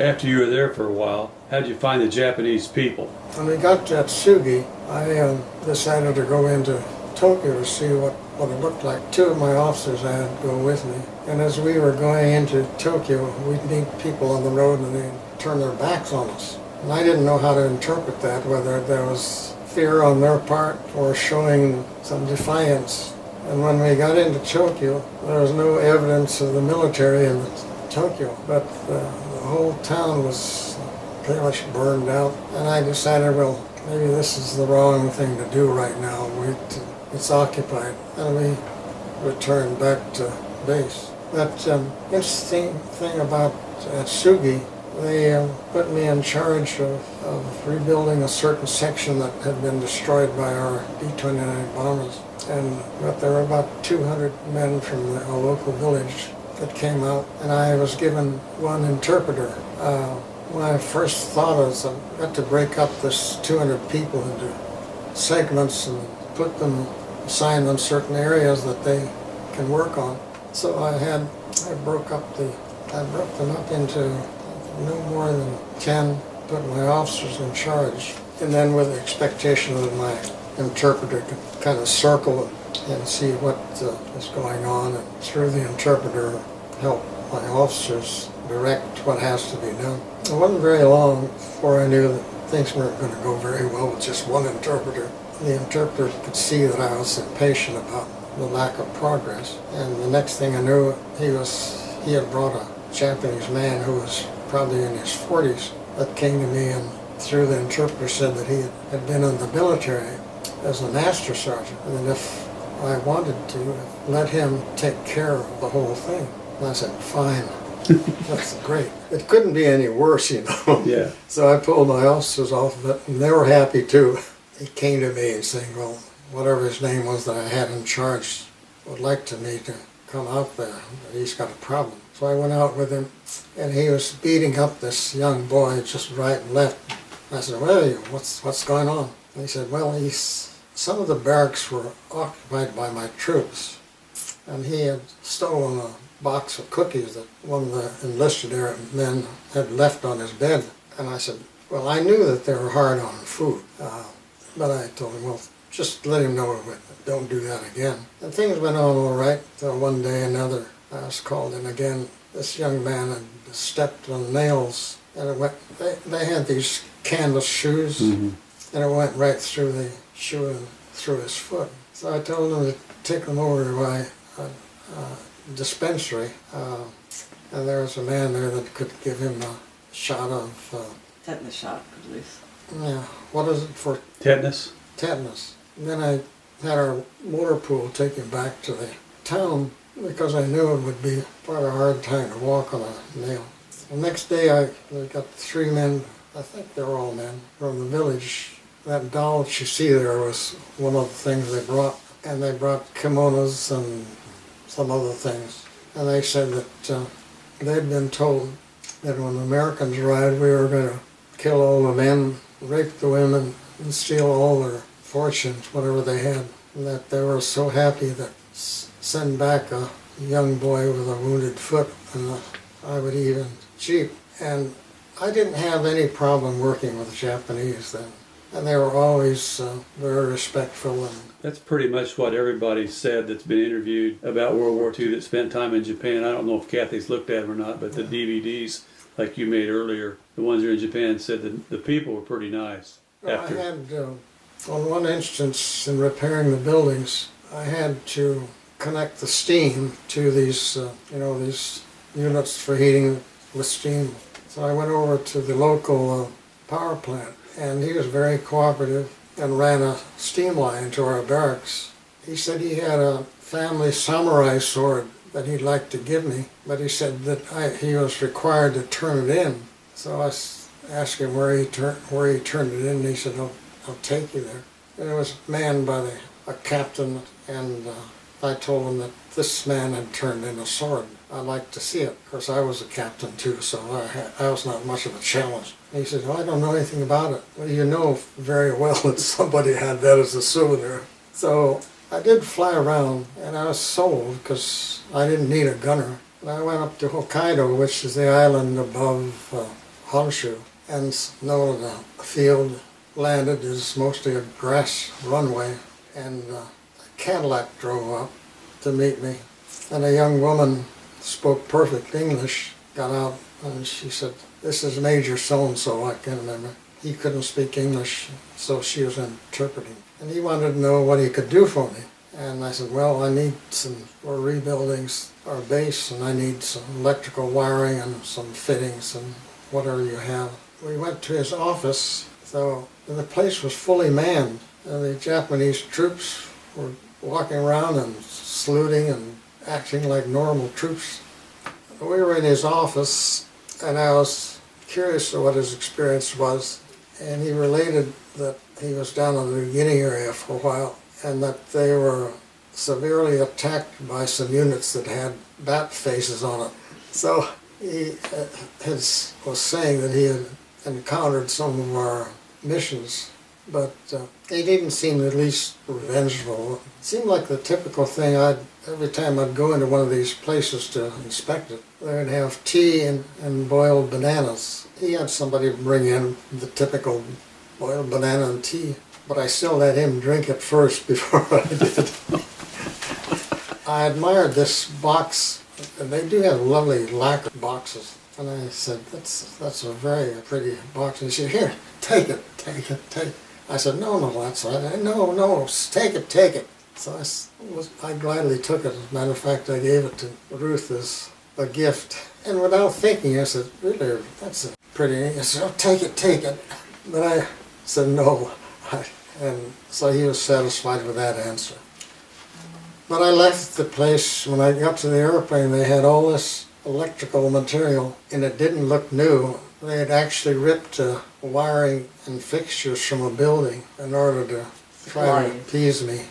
After you were there for a while, how'd you find the Japanese people? When we got to Atsugi, I decided to go into Tokyo to see what it looked like. Two of my officers I had go with me. And as we were going into Tokyo, we'd meet people on the road and they'd turn their backs on us. And I didn't know how to interpret that, whether there was fear on their part or showing some defiance. And when we got into Tokyo, there was no evidence of the military in Tokyo, but the whole town was pretty much burned out. And I decided, well, maybe this is the wrong thing to do right now. It's occupied. And we returned back to base. But interesting thing about Atsugi, they put me in charge of rebuilding a certain section that had been destroyed by our B-29 bombers. But there were about 200 men from a local village that came out, and I was given one interpreter. My first thought was I've got to break up this 200 people into segments and assign them certain areas that they can work on. So I broke them up into no more than 10, put my officers in charge, and then with the expectation that my interpreter could kind of circle and see what is going on, and through the interpreter help my officers direct what has to be done. It wasn't very long before I knew that things weren't going to go very well with just one interpreter. The interpreter could see that I was impatient about the lack of progress, and the next thing I knew, he had brought a Japanese man who was probably in his 40s that came to me, and through the interpreter said that he had been in the military as a master sergeant, and that if I wanted to, let him take care of the whole thing. And I said, fine, that's great. It couldn't be any worse, you know. Yeah. So I pulled my officers off of it, and they were happy too. He came to me and saying, well, whatever his name was that I had in charge would like me to come out there, but he's got a problem. So I went out with him, and he was beating up this young boy just right and left. I said, where are you? What's going on? And he said, well, some of the barracks were occupied by my troops, and he had stolen a box of cookies that one of the enlisted men had left on his bed. And I said, well, I knew that they were hard on food, but I told him, well, just let him know, don't do that again. And things went on all right, till one day another, I was called in again. This young man had stepped on nails, and they had these canvas shoes, and it went right through the shoe and through his foot. So I told him to take them over to my dispensary, and there was a man there that could give him a shot of... tetanus shot, at least. Yeah, what is it for? Tetanus? Tetanus. And then I had our motor pool take him back to the town because I knew it would be quite a hard time to walk on a nail. The next day I got 3 men, I think they were all men, from the village. That doll that you see there was one of the things they brought, and they brought kimonos and some other things. And they said that they'd been told that when the Americans arrived, we were going to kill all the men, rape the women, and steal all their fortunes, whatever they had. And that they were so happy that send back a young boy with a wounded foot, and I would even cheap. And I didn't have any problem working with the Japanese then. And they were always very respectful. And that's pretty much what everybody said that's been interviewed about World War II that spent time in Japan. I don't know if Kathy's looked at them or not, but the DVDs, like you made earlier, the ones that are in Japan, said that the people were pretty nice. After. I had, on one instance, in repairing the buildings, I had to connect the steam to these, these units for heating with steam. So I went over to the local power plant, and he was very cooperative and ran a steam line to our barracks. He said he had a family samurai sword that he'd like to give me, but he said that he was required to turn it in. So I asked him where he turned it in, and he said, I'll take you there. And it was manned by a captain, and I told him that this man had turned in a sword. I'd like to see it, because I was a captain too, so I was not much of a challenge. And he said, I don't know anything about it. Well, you know very well that somebody had that as a souvenir. So I did fly around, and I was sold, because I didn't need a gunner. And I went up to Hokkaido, which is the island above Honshu and know the field landed is mostly a grass runway, and a Cadillac drove up to meet me, and a young woman spoke perfect English, got out, and she said, "This is Major so-and-so," I can't remember. He couldn't speak English, so she was interpreting. And he wanted to know what he could do for me. And I said, well, I need we're rebuilding our base, and I need some electrical wiring and some fittings and whatever you have. We went to his office, so the place was fully manned. And the Japanese troops were walking around and saluting and acting like normal troops. We were in his office, and I was curious of what his experience was. And he related that he was down in the beginning area for a while, and that they were severely attacked by some units that had bat faces on it. So he was saying that he had encountered some of our missions, but he didn't seem at least revengeful. It seemed like the typical thing. Every time I'd go into one of these places to inspect it, they'd have tea and boiled bananas. He had somebody bring in the typical boiled banana and tea, but I still let him drink it first before I did. I admired this box, and they do have lovely lacquer boxes. And I said, that's a very pretty box. And he said, here, take it. I said, no, that's right. No, take it. So I gladly took it. As a matter of fact, I gave it to Ruth as a gift. And without thinking, I said, really, that's a pretty. He said, oh, take it. But I said, no. And so he was satisfied with that answer. But I left the place. When I got to the airplane, they had all this electrical material, and it didn't look new. They had actually ripped wiring and fixtures from a building in order to try to appease me.